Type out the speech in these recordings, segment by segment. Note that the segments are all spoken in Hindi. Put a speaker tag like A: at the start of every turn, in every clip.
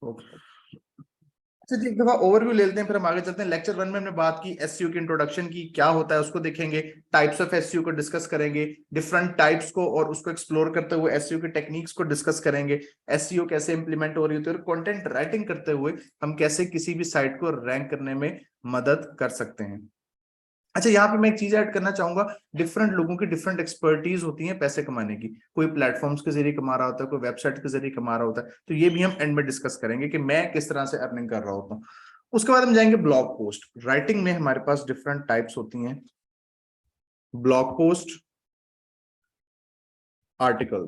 A: ओके। अच्छा जी, एक दफा ओवरव्यू ले लेते हैं, फिर हम आगे चलते हैं। लेक्चर 1 में हमने बात की एसईओ की इंट्रोडक्शन की, क्या होता है उसको देखेंगे, टाइप्स ऑफ एसईओ को डिस्कस करेंगे, डिफरेंट टाइप्स को और उसको एक्सप्लोर करते हुए एसईओ की टेक्निक्स को डिस्कस करेंगे, एसईओ कैसे इंप्लीमेंट हो रही होती है, और कंटेंट राइटिंग करते हुए हम कैसे किसी भी साइट को रैंक करने में मदद कर सकते हैं। अच्छा, यहाँ पे मैं एक चीज ऐड करना चाहूंगा, डिफरेंट लोगों की डिफरेंट एक्सपर्टीज होती है पैसे कमाने की। कोई प्लेटफॉर्म्स के जरिए कमा रहा होता है, कोई वेबसाइट के जरिए कमा रहा होता है, तो ये भी हम एंड में डिस्कस करेंगे कि मैं किस तरह से अर्निंग कर रहा होता हूँ। उसके बाद हम जाएंगे ब्लॉग पोस्ट राइटिंग में। हमारे पास डिफरेंट टाइप्स होती हैं, ब्लॉग पोस्ट, आर्टिकल।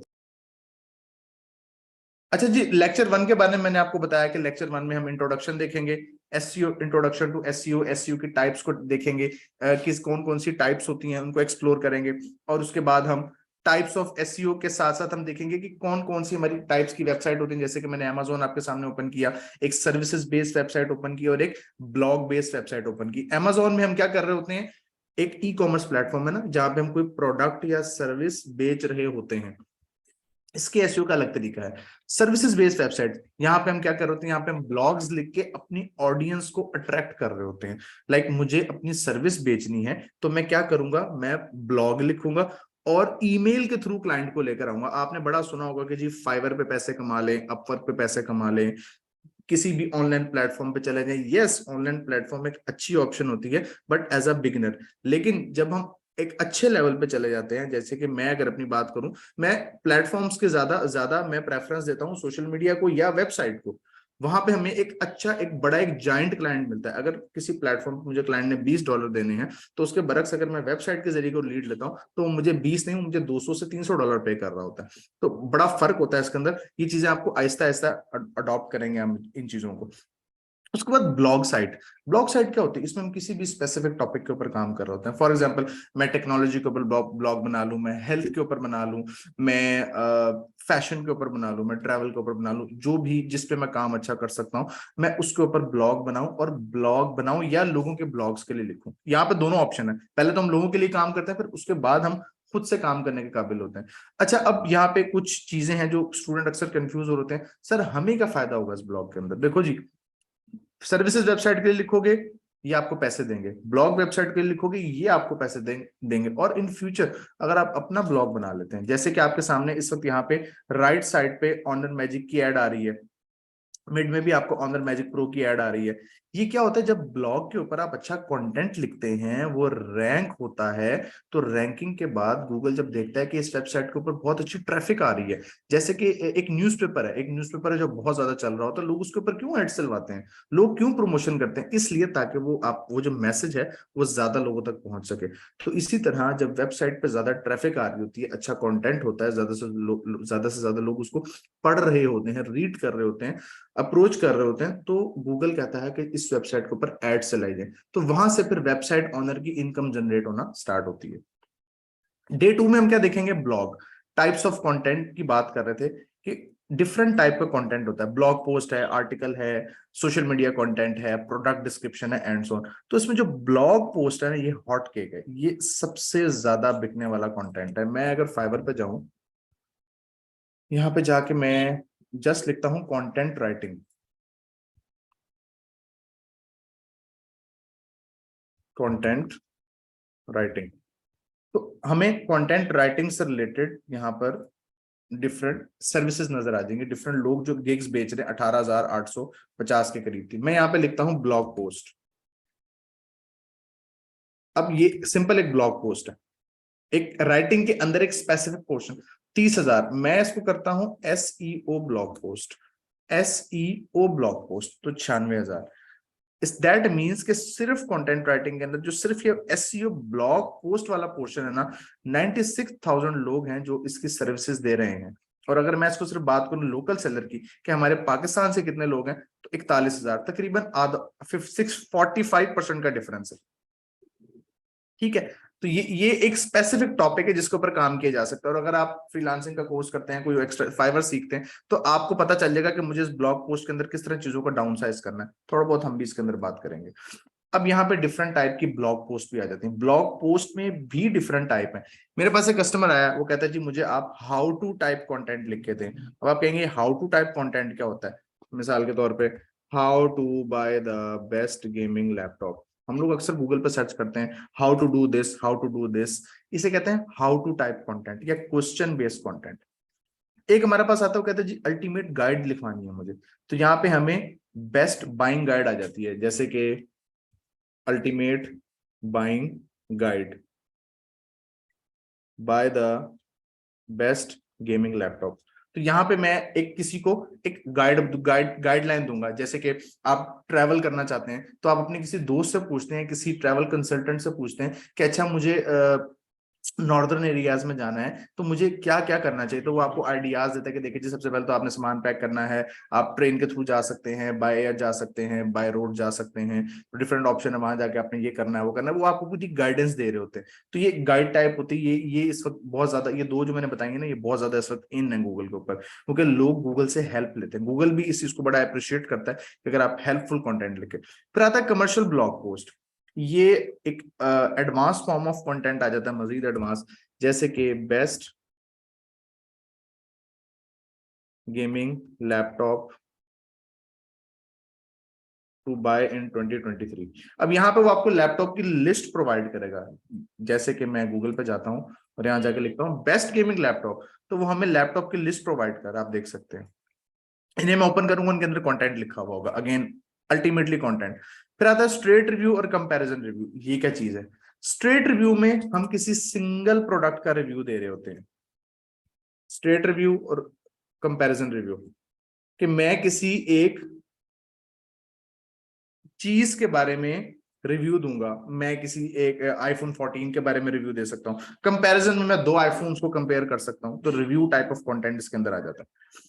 A: अच्छा जी, लेक्चर 1 के बारे में मैंने आपको बताया कि लेक्चर 1 में हम इंट्रोडक्शन देखेंगे, SEO, introduction to SEO, SEO की टाइप्स को देखेंगे, किस कौन कौन सी टाइप्स होती हैं उनको एक्सप्लोर करेंगे। और उसके बाद हम टाइप्स ऑफ एसईओ के साथ साथ हम देखेंगे कि कौन कौन सी हमारी टाइप्स की वेबसाइट होती है। जैसे कि मैंने अमेजोन आपके सामने ओपन किया, एक सर्विसेज बेस्ड वेबसाइट ओपन की और एक ब्लॉग बेस्ड वेबसाइट ओपन की। अमेजोन में हम क्या कर रहे होते हैं, एक ई कॉमर्स प्लेटफॉर्म है ना, जहां पे हम कोई प्रोडक्ट या सर्विस बेच रहे होते हैं। इसके एसईओ का अलग तरीका है। सर्विसेज बेस्ड वेबसाइट, यहाँ पे हम क्या कर रहे होते हैं, यहाँ पे हम ब्लॉग्स लिख के अपनी ऑडियंस को अट्रैक्ट कर रहे होते हैं। लाइक मुझे अपनी सर्विस बेचनी है, तो मैं क्या करूंगा, मैं ब्लॉग लिखूंगा और ईमेल के थ्रू क्लाइंट को लेकर आऊंगा। आपने बड़ा सुना होगा कि जी फाइवर पे पैसे कमा लें, अपवर्क पे पैसे कमा लें, किसी भी ऑनलाइन प्लेटफॉर्म पे चले जाएं। यस, ऑनलाइन प्लेटफॉर्म एक अच्छी ऑप्शन होती है बट एज अ बिगिनर। लेकिन जब हम एक अच्छे लेवल पे चले जाते हैं, जैसे कि मैं अगर अपनी बात करूं, मैं प्लेटफॉर्म्स के ज्यादा ज्यादा मैं प्रेफरेंस देता हूं सोशल मीडिया को या वेबसाइट को। वहां पे हमें एक अच्छा, एक बड़ा, एक जाइंट क्लाइंट मिलता है। अगर किसी प्लेटफॉर्म पे मुझे क्लाइंट ने $20 देने हैं, तो उसके बरक्स अगर मैं वेबसाइट के जरिए को लीड लेता हूं, तो मुझे 20 नहीं, मुझे $200 से $300 पे कर रहा होता है। तो बड़ा फर्क होता है इसके अंदर। ये चीजें आपको आहिस्ता आहिस्ता अडॉप्ट करेंगे हम इन चीजों को। उसके बाद ब्लॉग साइट। ब्लॉग साइट क्या होती है, इसमें हम किसी भी स्पेसिफिक टॉपिक के ऊपर काम कर रहे होते हैं। फॉर एग्जांपल, मैं टेक्नोलॉजी के ऊपर ब्लॉग बना लूं, मैं हेल्थ के ऊपर बना लूं, मैं फैशन के ऊपर बना लूं, मैं ट्रैवल के ऊपर बना लूं, जो भी जिस पे मैं काम अच्छा कर सकता हूं, मैं उसके ऊपर ब्लॉग बनाऊं। और ब्लॉग बनाऊं या लोगों के ब्लॉग्स के लिए लिखूं, यहाँ पे दोनों ऑप्शन है। पहले तो हम लोगों के लिए काम करते हैं, फिर उसके बाद हम खुद से काम करने के काबिल होते हैं। अच्छा, अब यहाँ पे कुछ चीजें हैं जो स्टूडेंट अक्सर कंफ्यूज हो रहे हैं, सर हमें क्या फायदा होगा इस ब्लॉग के अंदर। देखो जी, सर्विसेज वेबसाइट के लिए लिखोगे, ये आपको पैसे देंगे। ब्लॉग वेबसाइट के लिए लिखोगे, ये आपको पैसे देंगे। और इन फ्यूचर अगर आप अपना ब्लॉग बना लेते हैं, जैसे कि आपके सामने इस वक्त यहाँ पे राइट साइड पे ऑनर मैजिक की एड आ रही है, मिड में भी आपको ऑनर मैजिक प्रो की ऐड आ रही है। ये क्या होता है, जब ब्लॉग के ऊपर आप अच्छा कंटेंट लिखते हैं, वो रैंक होता है, तो रैंकिंग के बाद गूगल जब देखता है कि इस वेबसाइट के ऊपर बहुत अच्छी ट्रैफिक आ रही है, जैसे कि एक न्यूज़पेपर है, एक न्यूज़पेपर है जो बहुत ज्यादा चल रहा होता है, लोग उसके ऊपर क्यों एड चलवाते हैं, लोग क्यों प्रमोशन करते हैं, इसलिए ताकि वो जो मैसेज है वो ज्यादा लोगों तक पहुंच सके। तो इसी तरह जब वेबसाइट पे ज्यादा ट्रैफिक आ रही होती है, अच्छा कंटेंट होता है, ज्यादा से ज्यादा लोग उसको पढ़ रहे होते हैं, रीड कर रहे होते हैं, अप्रोच कर रहे होते हैं, तो गूगल कहता है कि इस वेबसाइट के ऊपर एड चलाई जाए। तो वहां से फिर वेबसाइट ऑनर की इनकम जनरेट होना स्टार्ट होती है। डे 2 में हम क्या देखेंगे, ब्लॉग टाइप्स ऑफ कंटेंट की बात कर रहे थे कि डिफरेंट टाइप का कंटेंट होता है। ब्लॉग पोस्ट है, आर्टिकल है, सोशल मीडिया कंटेंट है, प्रोडक्ट डिस्क्रिप्शन है, एंड सो ऑन। तो इसमें जो ब्लॉग पोस्ट है ना, ये हॉट केक है, ये सबसे ज्यादा बिकने वाला कंटेंट है। मैं अगर फाइवर पे जाऊं, यहाँ पे जाके मैं जस्ट लिखता हूं कंटेंट राइटिंग, कंटेंट राइटिंग, तो हमें कंटेंट राइटिंग से रिलेटेड यहाँ पर डिफरेंट सर्विसेज नजर आ जाएंगे। डिफरेंट लोग जो गिग्स बेच रहे हैं, 18,850 के करीब थी। मैं यहाँ पे लिखता हूँ ब्लॉग पोस्ट। अब ये सिंपल एक ब्लॉग पोस्ट है, एक राइटिंग के अंदर एक स्पेसिफिक पोर्शन, 30,000। मैं इसको करता हूं SEO blog post, SEO blog post, तो 96,000। इस दैट मीन्स कि सिर्फ कंटेंट राइटिंग के अंदर जो सिर्फ ये एसईओ ब्लॉग पोस्ट वाला पोर्शन है ना, 96,000 लोग हैं जो इसकी सर्विसेज दे रहे हैं। और अगर मैं इसको सिर्फ बात करूं लोकल सेलर की, कि हमारे पाकिस्तान से कितने लोग हैं, तो 41,000, तकरीबन आधा 45% का डिफरेंस है। ठीक है, तो ये एक स्पेसिफिक टॉपिक है जिसके ऊपर काम किया जा सकता है। और अगर आप फ्रीलांसिंग का कोर्स करते हैं, कोई एक्स्ट्रा फाइवर सीखते हैं, तो आपको पता चल जाएगा कि मुझे इस ब्लॉग पोस्ट के अंदर किस तरह चीजों को डाउन साइज करना है। थोड़ा बहुत हम भी इसके अंदर बात करेंगे। अब यहाँ पे डिफरेंट टाइप की ब्लॉग पोस्ट भी आ जाती हैं। ब्लॉग पोस्ट में भी डिफरेंट टाइप है। मेरे पास एक कस्टमर आया, वो कहता है जी मुझे आप हाउ टू टाइप कंटेंट लिख के दें। अब आप कहेंगे हाउ टू टाइप कंटेंट क्या होता है, मिसाल के तौर पे how to buy the best gaming laptop, हम लोग अक्सर गूगल पे सर्च करते हैं how to do this, how to do this, इसे कहते हैं हाउ टू टाइप कंटेंट या क्वेश्चन बेस्ड कंटेंट। एक हमारे पास आता है, कहते हैं जी अल्टीमेट गाइड लिखवानी है मुझे, तो यहाँ पे हमें बेस्ट बाइंग गाइड आ जाती है, जैसे कि ultimate buying guide bye the best gaming laptop. तो यहाँ पे मैं एक किसी को एक गाइडलाइन दूंगा, जैसे कि आप ट्रैवल करना चाहते हैं तो आप अपने किसी दोस्त से पूछते हैं, किसी ट्रैवल कंसल्टेंट से पूछते हैं कि अच्छा मुझे नॉर्दर्न एरियाज में जाना है तो मुझे क्या क्या करना चाहिए, तो वो आपको आइडियाज देता है कि देखिए जी सबसे पहले तो आपने सामान पैक करना है, आप ट्रेन के थ्रू जा सकते हैं, बाय एयर जा सकते हैं, बाय रोड जा सकते हैं, तो डिफरेंट ऑप्शन है, वहां जाके आपने ये करना है वो करना है, वो आपको पूरी गाइडेंस दे रहे होते हैं। तो ये गाइड टाइप होती है, ये इस वक्त बहुत ज्यादा, ये दो जो मैंने बताई है ना, ये बहुत ज्यादा इस वक्त इन है गूगल के ऊपर, क्योंकि लोग गूगल से हेल्प लेते हैं, गूगल भी इस चीज को बड़ा अप्रिशिएट करता है कि अगर आप हेल्पफुल कंटेंट लिखे। फिर आता है कमर्शियल ब्लॉग पोस्ट, ये एक एडवांस फॉर्म ऑफ कंटेंट आ जाता है, मजीद एडवांस, जैसे कि best gaming laptop to buy in 2023। अब यहाँ पे वो आपको लैपटॉप की लिस्ट प्रोवाइड करेगा, जैसे कि मैं गूगल पे जाता हूँ और यहाँ जाके लिखता हूँ बेस्ट गेमिंग लैपटॉप, तो वो हमें लैपटॉप की लिस्ट प्रोवाइड कर, आप देख सकते हैं। इन्हें मैं ओपन करूंगा, उनके अंदर कंटेंट लिखा हुआ होगा, अगेन अल्टीमेटली कंटेंट। फिर आता है स्ट्रेट रिव्यू और कंपैरिजन रिव्यू। ये क्या चीज है? स्ट्रेट रिव्यू में हम किसी सिंगल प्रोडक्ट का रिव्यू दे रहे होते हैं, स्ट्रेट रिव्यू और कंपैरिजन रिव्यू, कि मैं किसी एक चीज के बारे में रिव्यू दूंगा, मैं किसी एक आईफोन 14 के बारे में रिव्यू दे सकता हूं, कंपैरिजन में मैं दो आईफोन्स को कंपेयर कर सकता हूं, तो रिव्यू टाइप ऑफ कंटेंट इसके अंदर आ जाता है।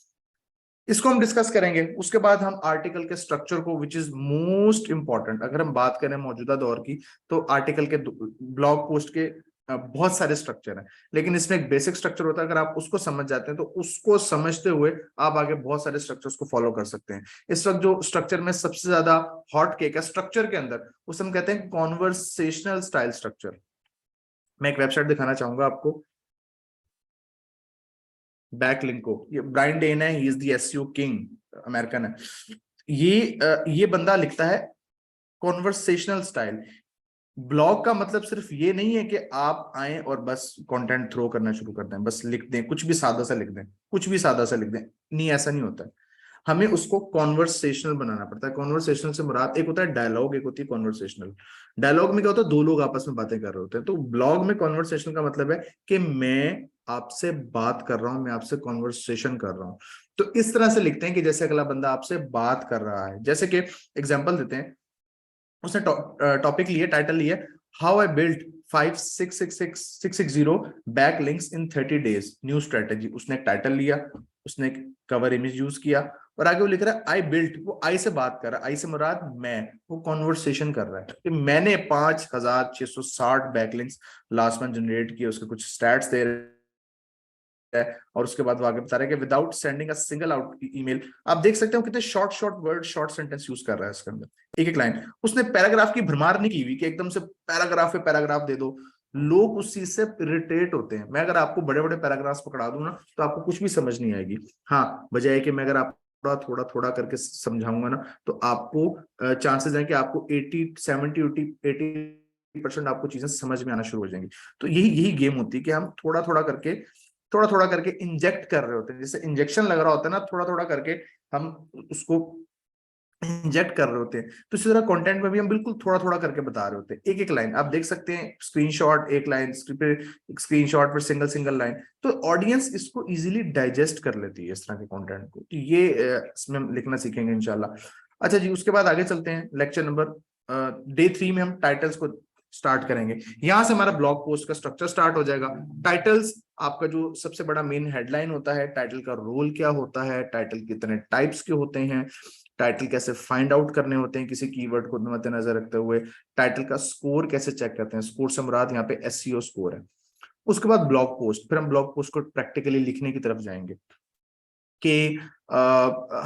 A: इसको हम डिस्कस करेंगे, उसके बाद हम आर्टिकल के स्ट्रक्चर को, विच इज मोस्ट इंपॉर्टेंट, अगर हम बात करें मौजूदा दौर की, तो आर्टिकल के ब्लॉग पोस्ट के बहुत सारे स्ट्रक्चर हैं, लेकिन इसमें एक बेसिक स्ट्रक्चर होता है, अगर आप उसको समझ जाते हैं तो उसको समझते हुए आप आगे बहुत सारे स्ट्रक्चर्स को फॉलो कर सकते हैं। इस वक्त जो स्ट्रक्चर में सबसे ज्यादा हॉट केक है स्ट्रक्चर के अंदर, उसे हम कहते हैं कॉन्वर्सेशनल स्टाइल स्ट्रक्चर। मैं एक वेबसाइट दिखाना चाहूंगा आपको, बैकलिंक को, ये ब्रायन डेन है, he is the SEO king, American है। ये बंदा लिखता है कॉन्वर्सेशनल स्टाइल। ब्लॉग का मतलब सिर्फ ये नहीं है कि आप आए और बस कंटेंट थ्रो करना शुरू कर दें, बस लिख दें, कुछ भी सादा सा लिख दें, कुछ भी सादा सा लिख दें, नहीं, ऐसा नहीं होता है। हमें उसको कॉन्वर्सेशनल बनाना पड़ता है। कॉन्वर्सेशनल से मुराद, एक होता है डायलॉग, एक होती है कॉन्वर्सेशनल। डायलॉग में क्या होता है, दो लोग आपस में बातें कर रहे होते हैं, तो ब्लॉग में कॉन्वर्सेशनल का मतलब है कि मैं आपसे बात कर रहा हूं, मैं आपसे कॉन्वर्सेशन कर रहा हूं। तो इस तरह से लिखते हैं कि जैसे अगला बंदा आपसे बात कर रहा है। जैसे कि एग्जांपल देते हैं, उसने टॉपिक लिया, टाइटल लिया, how I built 5 6 6 6 6 back links in 30 days new strategy. उसने एक टाइटल लिया, उसने एक कवर इमेज यूज किया, और आगे वो लिख रहा है आई बिल्ट, वो आई से बात कर रहा है, आई से मुराद मैं, वो कॉन्वर्सेशन कर रहा है कि मैंने 5660 बैकलिंक्स लास्ट मंथ जनरेट किए, उसके कुछ स्टैट्स दे रहे है, और उसके बाद वो आगे बता रहे हैं कि without sending a single out email. आप देख सकते हो कितने short short word, short sentence use कर रहा है इसके अंदर, एक एक लाइन। उसने पैराग्राफ की भरमार नहीं की हुई कि एकदम से पैराग्राफ पे पैराग्राफ दे दो, लोग उस चीज से इरिटेट होते हैं। मैं अगर आपको बड़े बड़े पैराग्राफ्स पकड़ा दूं ना, तो आपको कुछ भी समझ नहीं आएगी। हाँ, बजाय कि मैं अगर आप थोड़ा थोड़ा थोड़ा करके समझाऊंगा ना, तो आपको चांसेस हैं कि आपको 80 70 80% आपको चीजें समझ में आना शुरू हो जाएंगी। तो यही यही गेम होती है कि हम थोड़ा थोड़ा करके इंजेक्ट कर रहे होते हैं, जैसे इंजेक्शन लग रहा होता है ना, थोड़ा थोड़ा करके हम उसको इंजेक्ट कर रहे होते हैं। तो इसी तरह कंटेंट में भी हम बिल्कुल थोड़ा थोड़ा करके बता रहे होते हैं, एक एक लाइन आप देख सकते हैं, स्क्रीनशॉट एक लाइन, स्क्रीनशॉट पर सिंगल सिंगल लाइन, तो ऑडियंस इसको इजीली डाइजेस्ट कर लेती है इस तरह के कंटेंट को। तो ये इसमें हम लिखना सीखेंगे इंशाल्लाह। अच्छा जी, उसके बाद आगे चलते हैं, लेक्चर नंबर डे 3 में हम टाइटल्स को स्टार्ट करेंगे। यहां से हमारा ब्लॉग पोस्ट का स्ट्रक्चर स्टार्ट हो जाएगा। टाइटल्स आपका जो सबसे बड़ा मेन हेडलाइन होता है, टाइटल का रोल क्या होता है, टाइटल कितने टाइप्स के होते हैं, टाइटल कैसे फाइंड आउट करने होते हैं किसी कीवर्ड को मद्देनजर रखते हुए, टाइटल का स्कोर कैसे चेक करते हैं, स्कोर से मुराद यहाँ पे एसईओ स्कोर है। उसके बाद ब्लॉग पोस्ट, फिर हम ब्लॉग पोस्ट को प्रैक्टिकली लिखने की तरफ जाएंगे कि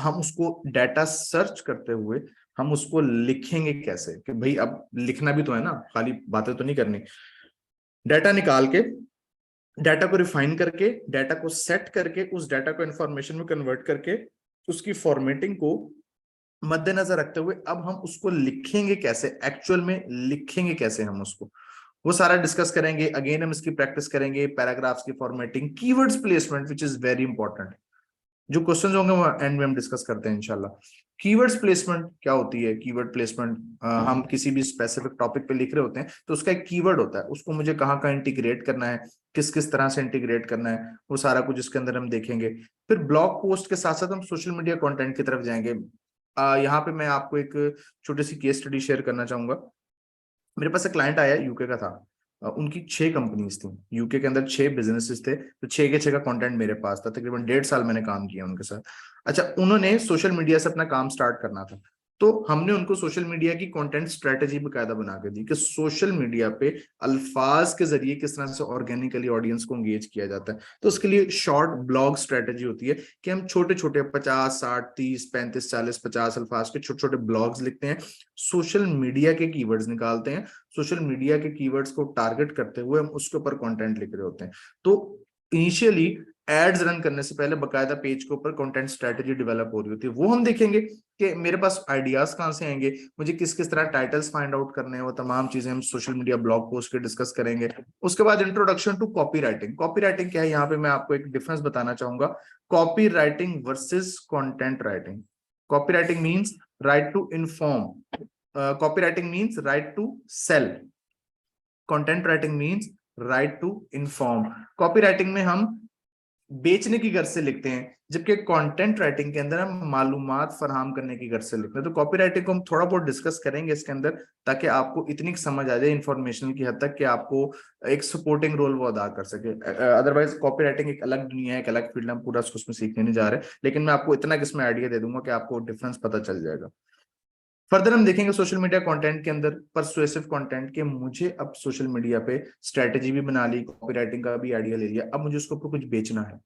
A: हम उसको डाटा सर्च करते हुए हम उसको लिखेंगे कैसे, कि भाई अब लिखना भी तो है ना, खाली बातें तो नहीं करनी। डाटा निकाल के, डाटा को रिफाइन करके, डाटा को सेट करके, उस डाटा को इंफॉर्मेशन में कन्वर्ट करके उसकी फॉर्मेटिंग को मद्देनजर रखते हुए अब हम उसको लिखेंगे कैसे, एक्चुअल में लिखेंगे कैसे हम उसको, वो सारा डिस्कस करेंगे। अगेन हम इसकी प्रैक्टिस करेंगे, पैराग्राफ्स की formatting, keywords placement which is very important. जो क्वेश्चंस होंगे वो एंड में हम डिस्कस करते हैं इंशाल्लाह। कीवर्ड्स प्लेसमेंट क्या होती है? कीवर्ड प्लेसमेंट, हम किसी भी स्पेसिफिक टॉपिक पे लिख रहे होते हैं तो उसका एक कीवर्ड होता है, उसको मुझे कहाँ कहाँ इंटीग्रेट करना है, किस किस तरह से इंटीग्रेट करना है, वो सारा कुछ इसके अंदर हम देखेंगे। फिर ब्लॉग पोस्ट के साथ साथ हम सोशल मीडिया कंटेंट की तरफ जाएंगे। यहाँ पे मैं आपको एक छोटी सी केस स्टडी शेयर करना चाहूंगा। मेरे पास एक क्लाइंट आया, यूके का था। उनकी 6 कंपनीज थी यूके के अंदर, 6 बिजनेसेस थे, तो 6 के 6 का कंटेंट मेरे पास था। तकरीबन 1.5 साल मैंने काम किया उनके साथ। अच्छा, उन्होंने सोशल मीडिया से अपना काम स्टार्ट करना था, तो हमने उनको सोशल मीडिया की कंटेंट स्ट्रेटेजी बकायदा बना के दी कि सोशल मीडिया पे अल्फाज के जरिए किस तरह से ऑर्गेनिकली ऑडियंस को एंगेज किया जाता है। तो उसके लिए शॉर्ट ब्लॉग स्ट्रेटेजी होती है कि हम छोटे छोटे 50, 60, 30, 35, 40, 50 अल्फाज के छोटे छोटे ब्लॉग्स लिखते हैं, सोशल मीडिया के कीवर्ड्स निकालते हैं, सोशल मीडिया के कीवर्ड्स को टारगेट करते हुए हम उसके ऊपर कंटेंट लिख रहे होते हैं। तो इनिशियली एड्स रन करने से पहले बकायदा पेज के ऊपर कंटेंट स्ट्रेटेजी डेवलप हो रही होती है। वो हम देखेंगे कि मेरे पास आइडियाज कहाँ से आएंगे, मुझे किस किस तरह टाइटल्स फाइंड आउट करने हैं, वो तमाम चीजें हम सोशल मीडिया ब्लॉग पोस्ट के डिस्कस करेंगे। उसके बाद introduction to copy writing. Copy writing क्या है, यहाँ पे मैं आपको एक डिफरेंस बताना चाहूंगा, copy writing versus content writing. Copy writing means write to inform, copywriting means right to sell, content writing means right to inform। copywriting में हम बेचने की गर्ज से लिखते हैं, जबकि कंटेंट राइटिंग के अंदर हम मालूमात फराहम करने की गर्ज से लिखते हैं। तो कॉपी राइटिंग को हम थोड़ा बहुत डिस्कस करेंगे इसके अंदर, ताकि आपको इतनी समझ आ जाए इंफॉर्मेशन की हद तक कि आपको एक सपोर्टिंग रोल वो अदा कर सके। अदरवाइज कॉपी राइटिंग एक अलग दुनिया है, एक अलग फील्ड, हम पूरा उसमें सीखने नहीं जा रहे, लेकिन मैं आपको इतना किसमें आइडिया दे दूंगा कि आपको डिफरेंस पता चल जाएगा। फर्दर हम देखेंगे सोशल मीडिया कंटेंट के अंदर परसुएसिव कंटेंट के, मुझे अब सोशल मीडिया पे स्ट्रेटेजी भी बना ली, कॉपीराइटिंग का भी आइडिया ले लिया, अब मुझे उसके ऊपर कुछ बेचना है।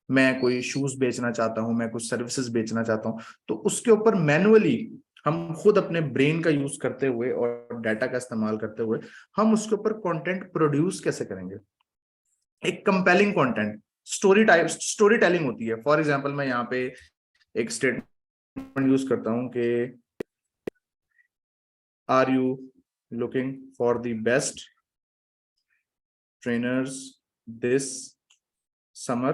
A: मैं कोई शूज बेचना चाहता हूं, मैं कुछ सर्विसेज बेचना चाहता हूं, तो उसके ऊपर मैनुअली हम खुद अपने ब्रेन का यूज करते हुए और डाटा का इस्तेमाल करते हुए हम उसके ऊपर कंटेंट प्रोड्यूस कैसे करेंगे। एक कंपेलिंग कंटेंट, स्टोरी टेलिंग होती है। फॉर एग्जाम्पल मैं यहाँ पे एक स्टेटमेंट यूज करता हूँ कि are you looking for the best trainers this summer?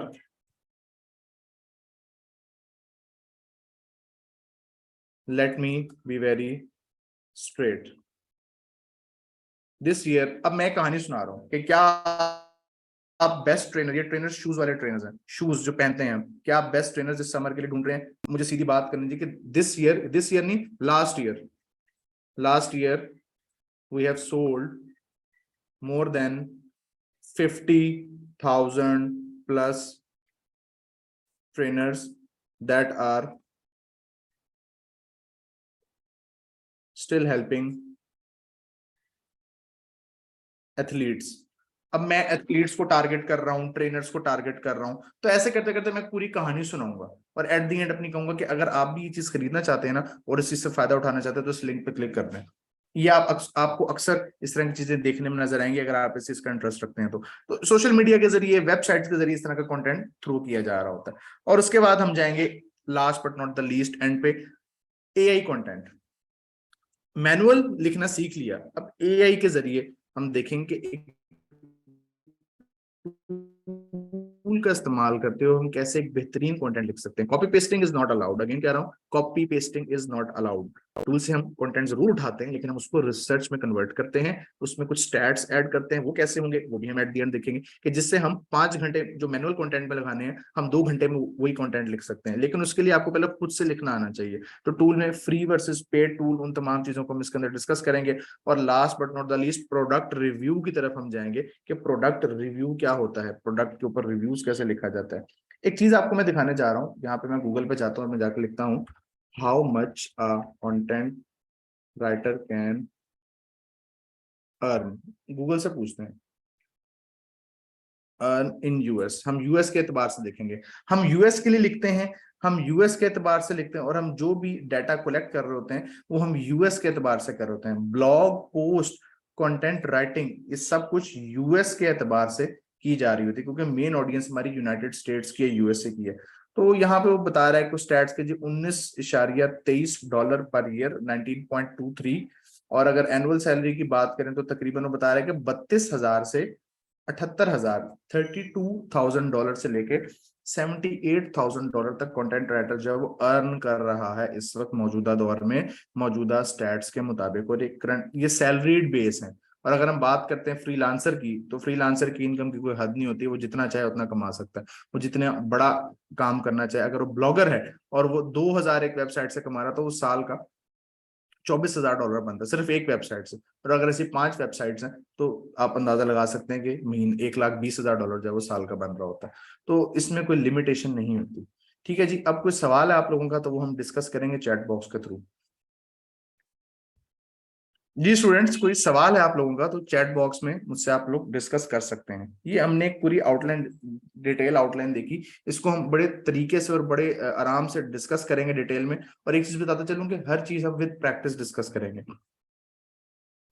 A: Let me be very straight this year। अब मैं कहानी सुना रहा हूं कि क्या आप बेस्ट ट्रेनर, ये ट्रेनर शूज वाले ट्रेनर्स हैं, शूज जो पहनते हैं, क्या आप बेस्ट ट्रेनर इस समर के लिए ढूंढ रहे हैं? मुझे सीधी बात करनी थी कि दिस ईयर नहीं, last year we have sold more than 50,000 plus trainers that are still helping athletes। अब मैं एथलीट्स को टारगेट कर रहा हूँ, ट्रेनर्स को टारगेट कर रहा हूँ, तो ऐसे करते करते मैं पूरी कहानी सुनाऊंगा और एट दी एंड अपनी कहूंगा कि अगर आप भी ये चीज खरीदना चाहते हैं ना और इस चीज से फायदा उठाना चाहते हैं तो इस लिंक पे क्लिक कर दें। ये आपको अक्सर इस तरह की चीजें देखने में नजर आएंगी अगर आप इस चीज का इंटरेस्ट रखते हैं तो सोशल मीडिया के जरिए, वेबसाइट्स के जरिए इस तरह का कंटेंट थ्रू किया जा रहा होता है। और उसके बाद हम जाएंगे last but not the least and पे, एआई कंटेंट। मैनुअल लिखना सीख लिया, अब एआई के जरिए हम देखेंगे एक टूल का इस्तेमाल करते हो हम कैसे एक बेहतरीन कंटेंट लिख सकते हैं। Copy pasting is not allowed, again कह रहा हूं, copy pasting is not allowed. Tool से हम कंटेंट जरूर उठाते हैं लेकिन हम उसको रिसर्च में कन्वर्ट करते हैं, उसमें कुछ स्टैट्स ऐड करते हैं, वो कैसे होंगे वो भी हम एट द एंड देखेंगे कि जिससे हम 5 घंटे जो मैनुअल कंटेंट में लगाने हैं हम 2 घंटे में वही कंटेंट लिख सकते हैं। लेकिन उसके लिए आपको पहले खुद से लिखना आना चाहिए। तो टूल में फ्री वर्सेस पेड टूल, उन तमाम चीजों को हम इसके अंदर डिस्कस करेंगे। और last but not the least product review की तरफ हम जाएंगे कि प्रोडक्ट रिव्यू क्या होता है, प्रोडक्ट के ऊपर रिव्यूज कैसे लिखा जाता है। एक चीज आपको मैं दिखाने जा रहा हूँ, यहाँ पे मैं गूगल पे जाता हूँ और मैं जाकर लिखता हूँ how much a content writer can earn, Google से पूछते हैं अर्न इन यूएस। हम यूएस के एतबार से देखेंगे, हम यूएस के लिए लिखते हैं, हम यूएस के एतबार से लिखते हैं और हम जो भी डाटा कलेक्ट कर रहे होते हैं वो हम यूएस के एतबार से कर रहे होते हैं। ब्लॉग पोस्ट, कंटेंट राइटिंग, ये सब कुछ यूएस के एतबार से की जा रही होती है क्योंकि मेन ऑडियंस हमारी यूनाइटेड स्टेट्स की है, यूएसए की है। तो यहाँ पे वो बता रहा है कि स्टैट्स के जी $19.23 पर ईयर 19.23, और अगर एनुअल सैलरी की बात करें तो तकरीबन वो बता रहा है कि 32,000 से 78,000, $32,000 से लेके $78,000 तक कंटेंट राइटर जो है वो अर्न कर रहा है इस वक्त मौजूदा दौर में, मौजूदा स्टैट्स के मुताबिक। और एक करंट ये सैलरीड बेस है। और अगर हम बात करते हैं फ्रीलांसर की, तो फ्रीलांसर की इनकम की कोई हद नहीं होती, वो जितना चाहे उतना कमा सकता है, वो जितना बड़ा काम करना चाहे। अगर वो ब्लॉगर है और वो 2,000 एक वेबसाइट से कमा रहा, तो वो साल का $24,000 बनता है सिर्फ एक वेबसाइट से। और अगर ऐसी 5 वेबसाइट्स हैं तो आप अंदाजा लगा सकते हैं कि महीने $1,20,000 जो है वो साल का बन रहा होता है। तो इसमें कोई लिमिटेशन नहीं होती। ठीक है जी, अब कोई सवाल है आप लोगों का तो वो हम डिस्कस करेंगे चैट बॉक्स के थ्रू। जी स्टूडेंट्स, कोई सवाल है आप लोगों का तो चैट बॉक्स में मुझसे आप लोग डिस्कस कर सकते हैं। ये हमने एक पूरी आउटलाइन, डिटेल आउटलाइन देखी, इसको हम बड़े तरीके से और बड़े आराम से डिस्कस करेंगे डिटेल में। और एक चीज बताता चलूं कि हर चीज हम विद प्रैक्टिस डिस्कस करेंगे।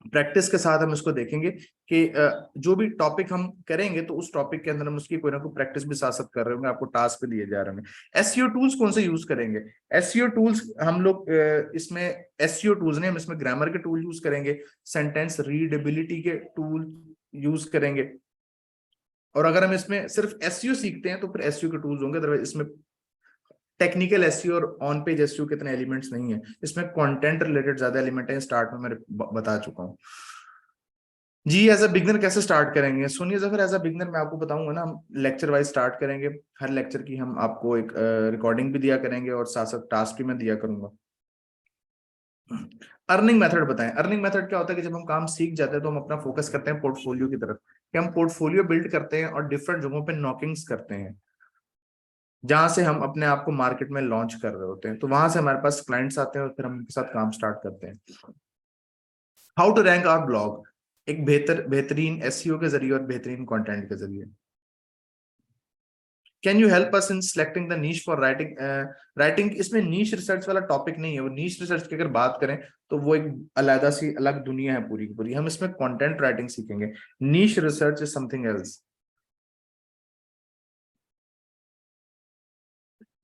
A: प्रैक्टिस के साथ हम इसको देखेंगे कि जो भी टॉपिक हम करेंगे तो उस टॉपिक के अंदर हम उसकी कोई ना कोई प्रैक्टिस भी साथ साथ कर रहे होंगे, आपको टास्क पे दिए जा रहे होंगे। एसईओ टूल्स कौन से यूज करेंगे? एसईओ टूल्स हम लोग इसमें एसईओ टूल्स ने हम इसमें ग्रामर के टूल यूज करेंगे, सेंटेंस रीडेबिलिटी के टूल यूज करेंगे। और अगर हम इसमें सिर्फ एसईओ सीखते हैं तो फिर एसईओ के टूल्स होंगे, अदरवाइज इसमें टेक्निकल एसईओ और ऑन पेज एसईओ कितने एलिमेंट्स नहीं है, इसमें कंटेंट रिलेटेड ज्यादा एलिमेंट है, स्टार्ट में मैं बता चुका हूँ। जी एज अ बिगनर कैसे स्टार्ट करेंगे? सुनिए जफर, एज अ बिगनर मैं आपको बताऊंगा ना, हम लेक्चर वाइज स्टार्ट करेंगे। हर लेक्चर की हम आपको एक रिकॉर्डिंग भी दिया करेंगे और साथ साथ टास्क भी मैं दिया करूंगा। अर्निंग मेथड बताएं। अर्निंग मेथड क्या होता है कि जब हम काम सीख जाते हैं तो हम अपना फोकस करते हैं पोर्टफोलियो की तरफ, कि हम पोर्टफोलियो बिल्ड करते हैं और डिफरेंट जगहों पे नॉकिंग्स करते हैं, जहां से हम अपने आप को मार्केट में लॉन्च कर रहे होते हैं। तो वहां से हमारे पास क्लाइंट्स आते हैं और फिर हम उनके साथ काम स्टार्ट करते हैं। How to rank our blog, एक बेहतरीन एसईओ के जरिए और बेहतरीन कंटेंट के जरिए। Can you help us in selecting the niche for writing? Writing इसमें नीश रिसर्च वाला टॉपिक नहीं है। वो नीश रिसर्च की अगर बात करें तो वो एक अलग सी अलग दुनिया है पूरी की पूरी। हम इसमें कंटेंट राइटिंग सीखेंगे, niche research is something else.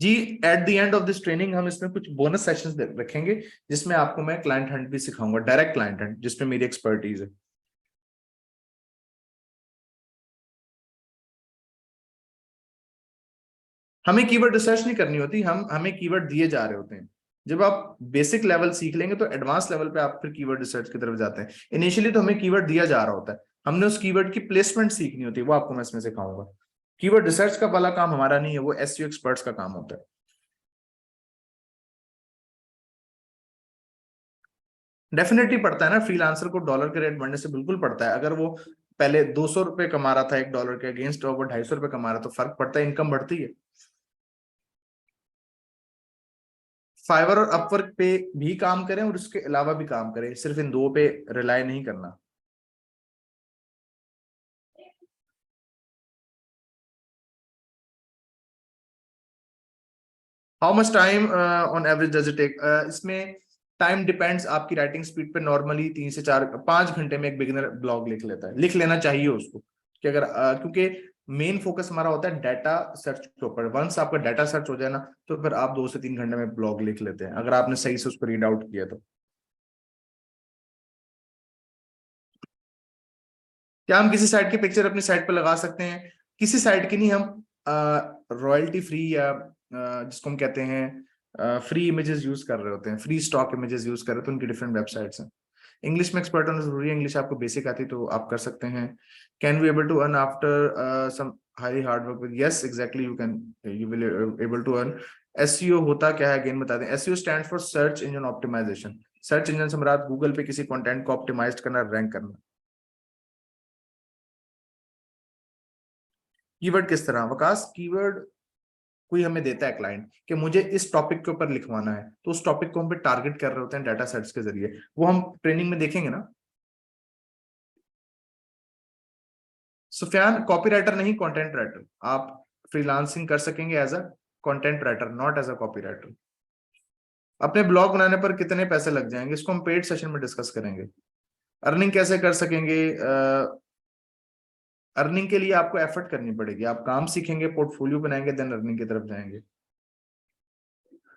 A: जी at the end of this training हम इसमें कुछ बोनस सेशंस रखेंगे, जिसमें आपको मैं क्लाइंट हंट भी सिखाऊंगा, डायरेक्ट क्लाइंट हंट, जिसमें मेरी एक्सपर्टीज है। हमें कीवर्ड रिसर्च नहीं करनी होती, हमें कीवर्ड दिए जा रहे होते हैं। जब आप बेसिक लेवल सीख लेंगे तो एडवांस लेवल पे आप फिर कीवर्ड रिसर्च की तरफ जाते हैं। इनिशियली तो हमें कीवर्ड दिया जा रहा होता है, हमने उस कीवर्ड की प्लेसमेंट सीखनी होती है, वो आपको मैं इसमें सिखाऊंगा। कीवर्ड रिसर्च का वाला काम हमारा नहीं है, वो एसईओ एक्सपर्ट्स का काम होता है। डेफिनेटली पड़ता है ना, फ्रीलांसर को डॉलर के रेट बढ़ने से बिल्कुल पड़ता है। अगर वो पहले $200 कमा रहा था $1 के अगेंस्ट, और वो $250 कमा रहा, तो फर्क पड़ता है, इनकम बढ़ती है। फाइवर और अपवर्क पे भी काम करें और उसके अलावा भी काम करें, सिर्फ इन दो पे रिलाय नहीं करना। How much time on average does it take? इसमें टाइम डिपेंड्स आपकी राइटिंग स्पीड पे। नॉर्मली 3 से 4 5 घंटे में एक बिगिनर ब्लॉग लिख लेता है, लिख लेना चाहिए उसको। कि अगर क्योंकि मेन फोकस हमारा होता है डाटा सर्च के ऊपर। वंस आपका डाटा सर्च हो जाए ना, तो फिर आप 2 से 3 घंटे में ब्लॉग लिख लेते हैं, अगर आपने सही से उसको रीड आउट किया तो। क्या हम किसी साइट की पिक्चर अपनी साइट पर लगा सकते हैं? किसी साइट की नहीं, हम रॉयल्टी फ्री या जिसको हम कहते हैं फ्री इमेजेस यूज कर रहे होते हैं, फ्री स्टॉक इमेजेस यूज कर रहे होते हैं, उनकी डिफरेंट वेबसाइट्स हैं। इंग्लिश में एक्सपर्ट होना जरूरी है, इंग्लिश आपको बेसिक आती तो आप कर सकते हैं। Can we able to earn after some high hard work with? Yes exactly, you will able to earn. SEO होता क्या है अगेन बता दें। SEO stand for search engine optimization. Search engine से मुराद गूगल पे किसी कंटेंट को ऑप्टिमाइज करना, रैंक करना। कीवर्ड किस तरह वकास? कीवर्ड कोई हमें देता है क्लाइंट कि मुझे इस टॉपिक के ऊपर लिखवाना है, तो उस टॉपिक को हम पे टारगेट कर रहे होते हैं डाटा सेट्स के जरिए, वो हम ट्रेनिंग में देखेंगे ना। सुफियान कॉपीराइटर नहीं, कंटेंट राइटर। आप फ्रीलांसिंग कर सकेंगे as a content writer, not as a copywriter. अपने ब्लॉग बनाने पर कितने पैसे लग जाएंगे, इसको हम पेड सेशन में डिस्कस करेंगे। अर्निंग कैसे कर सकेंगे? अर्निंग के लिए आपको एफर्ट करनी पड़ेगी, आप काम सीखेंगे, पोर्टफोलियो बनाएंगे, देन अर्निंग की तरफ जाएंगे।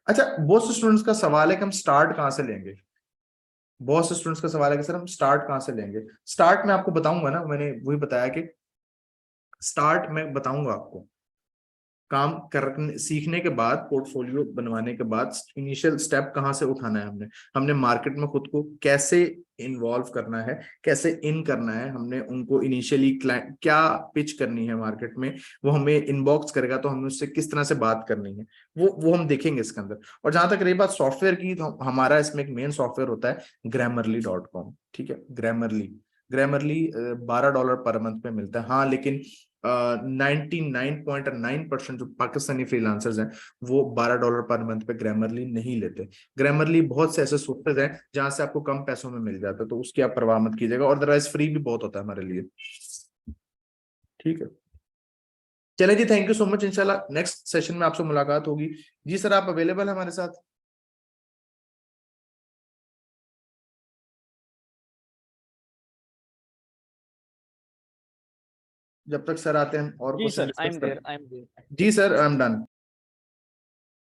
A: अच्छा, बहुत से स्टूडेंट्स का सवाल है कि हम स्टार्ट कहाँ से लेंगे। बहुत से स्टूडेंट्स का सवाल है कि सर हम स्टार्ट कहाँ से लेंगे। स्टार्ट मैं आपको बताऊंगा ना, मैंने वही बताया कि स्टार्ट मैं बताऊंगा आपको। काम करने सीखने के बाद, पोर्टफोलियो बनवाने के बाद इनिशियल स्टेप कहाँ से उठाना है, हमने हमने मार्केट में खुद को कैसे इन्वॉल्व करना है, कैसे इन करना है, हमने उनको इनिशियली क्लाइंट क्या पिच करनी है मार्केट में, वो हमें इनबॉक्स करेगा तो हमें उससे किस तरह से बात करनी है, वो हम देखेंगे इसके अंदर। और जहां तक रही बात सॉफ्टवेयर की, तो हमारा इसमें एक मेन सॉफ्टवेयर होता है grammarly.com। ठीक है, ग्रामरली। ग्रामरली $12 पर मंथ पे मिलता है। हाँ, लेकिन 99.9% जो पाकिस्तानी फ्रीलांसर्स हैं वो $12 पर मंथ पे ग्रामरली नहीं लेते। ग्रामरली बहुत से ऐसे सॉफ्टवेयर हैं जहां से आपको कम पैसों में मिल जाता है, तो उसकी आप परवाह मत कीजिएगा, और अदरवाइज फ्री भी बहुत होता है हमारे लिए। ठीक है, चले जी, थैंक यू सो मच। इंशाल्लाह नेक्स्ट सेशन में आपसे मुलाकात होगी। जी सर, आप अवेलेबल है हमारे साथ? जब तक सर आते हैं और
B: जी
A: question
B: sir, I
A: discuss
B: am there,
A: करते
B: आई एम देयर।
A: हैं। जी sir, I am done.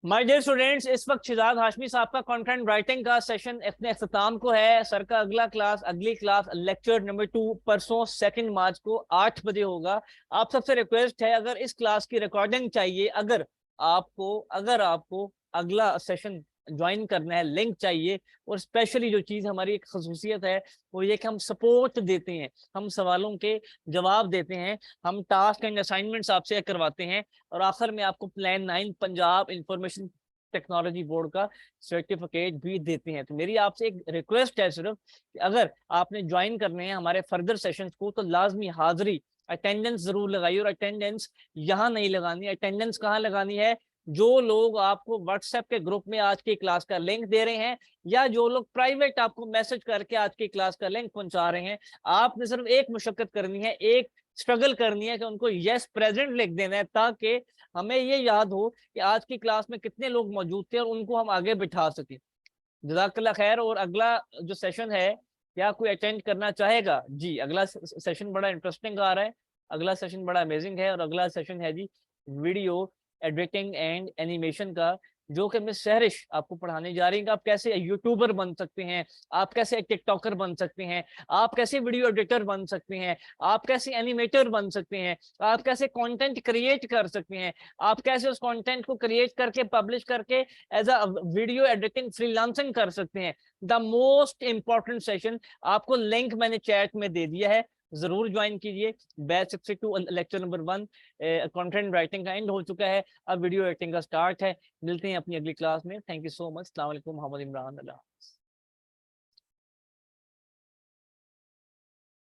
B: My dear students, इस वक्त शिजात हाशमी साहब का कंटेंट राइटिंग का सेशन अपने अख्ताम को है। सर का अगली क्लास लेक्चर नंबर 2 परसों 2 मार्च को 8 बजे होगा। आप सबसे रिक्वेस्ट है, अगर इस क्लास की रिकॉर्डिंग चाहिए, अगर आपको अगला सेशन ज्वाइन करना है, लिंक चाहिए, और स्पेशली जो चीज हमारी एक खसूसियत है वो ये कि हम सपोर्ट देते हैं, हम सवालों के जवाब देते हैं, हम टास्क एंड असाइनमेंट्स आपसे करवाते हैं, और आखिर में आपको plan 9 Punjab information technology board का सर्टिफिकेट भी देते हैं। तो मेरी आपसे एक रिक्वेस्ट है सिर्फ कि अगर आपने ज्वाइन करने हैं हमारे फर्दर सेशंस को, तो लाजमी हाजिरी, अटेंडेंस जरूर लगाइए। और अटेंडेंस यहाँ नहीं लगानी, अटेंडेंस कहाँ लगानी है? जो लोग आपको व्हाट्सएप के ग्रुप में आज की क्लास का लिंक दे रहे हैं, या जो लोग प्राइवेट आपको मैसेज करके आज की क्लास का लिंक पहुंचा रहे हैं, आपने सिर्फ एक मुशक्कत करनी है, एक स्ट्रगल करनी है कि उनको यस प्रेजेंट लिख देना है, ताकि हमें ये याद हो कि आज की क्लास में कितने लोग मौजूद थे और उनको हम आगे बिठा सकें। जज़ाकल्लाह खैर। और अगला जो सेशन है, क्या कोई अटेंड करना चाहेगा? जी, अगला सेशन बड़ा इंटरेस्टिंग आ रहा है, अगला सेशन बड़ा अमेजिंग है, और अगला सेशन है जी वीडियो एडिटिंग एंड एनिमेशन का, जो कि मिस सहरिश आपको पढ़ाने जा रही है कि आप कैसे यूट्यूबर बन सकते हैं, आप कैसे टिकटॉकर बन सकते हैं, आप कैसे वीडियो एडिटर बन सकते हैं, आप कैसे एनिमेटर बन सकते हैं, आप कैसे कंटेंट क्रिएट कर सकते हैं, आप कैसे उस कंटेंट को क्रिएट करके पब्लिश करके as a video editing freelancing कर सकते हैं। द मोस्ट इंपॉर्टेंट सेशन, आपको लिंक मैंने चैट में दे दिया है, जरूर ज्वाइन कीजिए। Batch 62 lecture number 1 content writing का एंड हो चुका है, अब वीडियो एडिटिंग का स्टार्ट है। मिलते हैं अपनी अगली क्लास में। Thank you so much. अस्सलाम वालेकुम। मोहम्मद इमरान। अल्लाह।